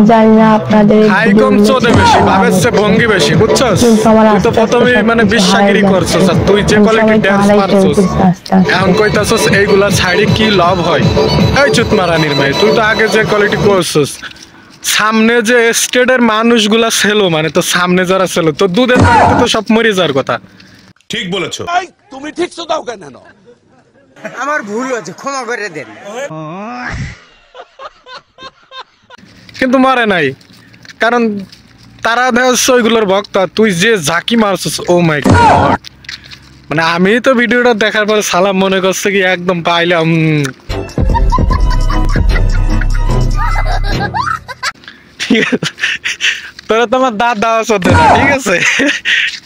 জানি না আপনাদের হাই কম চোদে বেশি ভাবেছে ভঙ্গি বেশি বুঝছস তুই তো প্রথমে মানে বিশ্বাগিরি করছস আর তুই যে কোয়ালিটি ড্যান্স মারছস এখন কইতাছস এইগুলা ছাড়ি কি লাভ হয় এই চুতমারানির মাই তুই তো আগে যে কোয়ালিটি করছস সামনে যে স্টেটের মানুষগুলা ছিল মানে তো সামনে যারা ছিল তো দুধের পানিতে তো সব মরে যাওয়ার কথা ঠিক বলেছো তুমি ঠিক তো দাও কেন আমার ভুল হয়েছে ক্ষমা করে দেন কিন্তু মরে নাই কারণ তারা দেখছ ওইগুলোর ভক্ত তুই যে ঝাঁকি মারছস ও মাই গড মানে আমি তো ভিডিওটা দেখার পরে সালাম মনে করছে কি একদম পাইলাম ঠিক আছে তোরা তোমার দাঁত দেওয়া চলতে না ঠিক আছে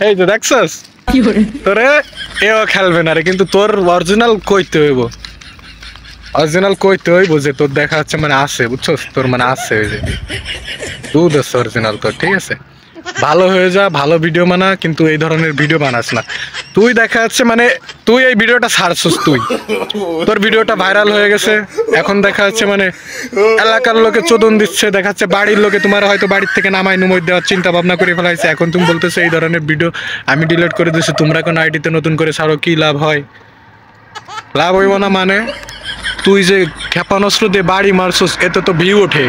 এই তো দেখছস তোরে এও খেলবে না রে কিন্তু তোর অরিজিনাল কইতে হইব অরিজিনাল কইতে হইব যে তোর দেখা যাচ্ছে মানে আছে বুঝছস তোর মানে আছে ওই যে দুধ আছে অরিজিনাল তোর ঠিক আছে ভালো হয়ে যা ভালো ভিডিও বানা কিন্তু এই ধরনের ভিডিও বানাস না তুই দেখা যাচ্ছে মানে তুই এই ভিডিওটা ছাড়ছস তুই তোর ভিডিওটা ভাইরাল হয়ে গেছে এখন দেখা যাচ্ছে মানে এলাকার লোকে চোদন দিচ্ছে দেখা যাচ্ছে বাড়ির লোকে তোমার হয়তো বাড়ির থেকে নামাই নুমাই দেওয়ার চিন্তা ভাবনা করে ফেলাইছে এখন তুমি বলতেছো এই ধরনের ভিডিও আমি ডিলিট করে দিয়েছি তোমরা এখন আইডিতে নতুন করে ছাড়ো কি লাভ হয় লাভ হইব না মানে তুই যে ক্ষেপণাস্ত্র দিয়ে বাড়ি মারছস এতে তো ভিউ ওঠে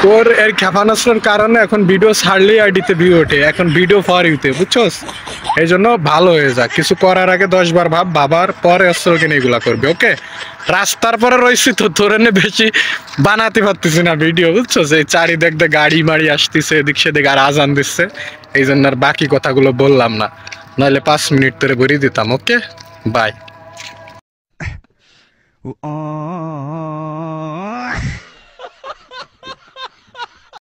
তোর এর ক্ষেপণাস্ত্রের কারণে এখন ভিডিও ছাড়লেই আইডিতে ভিউ ওঠে এখন ভিডিও ফর ইউতে বুঝছস এই জন্য ভালো হয়ে যা কিছু করার আগে 10 বার ভাব বাবার পরে অস্ত্র কিনে এগুলা করবে ওকে রাস্তার পরে রয়েছি তো তোর এনে বেশি বানাতে পারতেছি না ভিডিও বুঝছস এই চারিদিক দিয়ে গাড়ি মাড়ি আসতেছে এদিক সেদিক আর আজান দিচ্ছে এই জন্য আর বাকি কথাগুলো বললাম না নাহলে 5 মিনিট ধরে ভরিয়ে দিতাম ওকে বাই